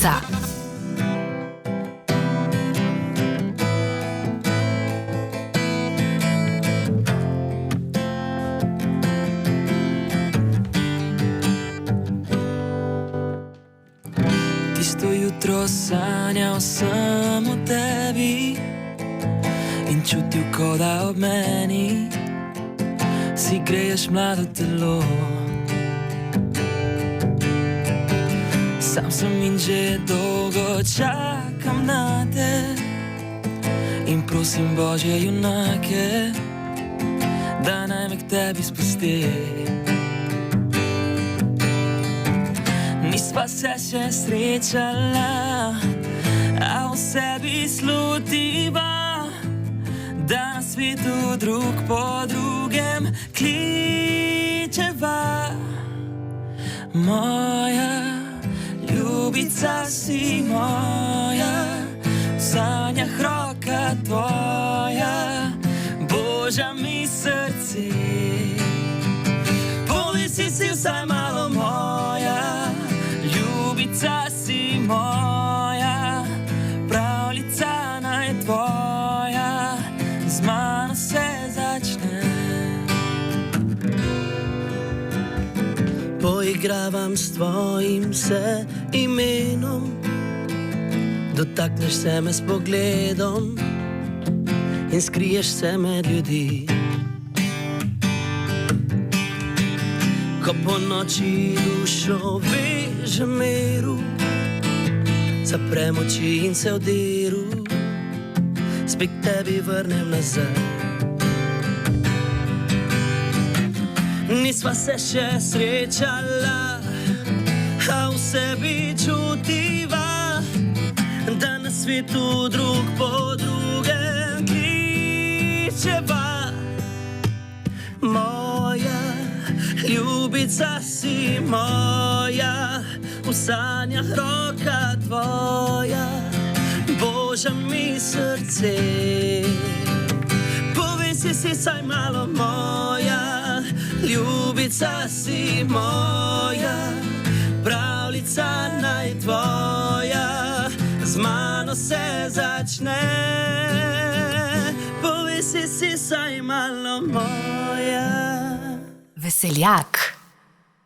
srca. Tisto jutro sanjal sem o tebi in čutil, kot da ob meni si greješ mlado telo. Sam sem in že dolgo čakam na te in prosim Božje junake, da naj me k tebi spusti. Nisva se še srečala, a v sebi slutiva, da na svetu drug po drugem kličeva. Moja ljubica si moja, v sanjah roka tvoja, Božja mi srce. Povesi si vsaj malo moja, ljubica si moja, pravljica naj tvoja, z mano se začne. Poigravam s tvojim se imenom, dotakneš se me s pogledom in skriješ se med ljudi. Ko po noči dušo veže miru, zaprem oči in se odiru, spet k tebi vrnem nazaj. Nisva se še srečala, a v sebi čutiva, da na svetu drug po drugem kličeva. Moja ljubica si moja, v sanjah roka tvoja, Božja mi srce. Povesi si saj malo moja, ljubica si moja, pravljica naj tvoja, z mano se začne. Povesi si saj malo moja. Veseljak.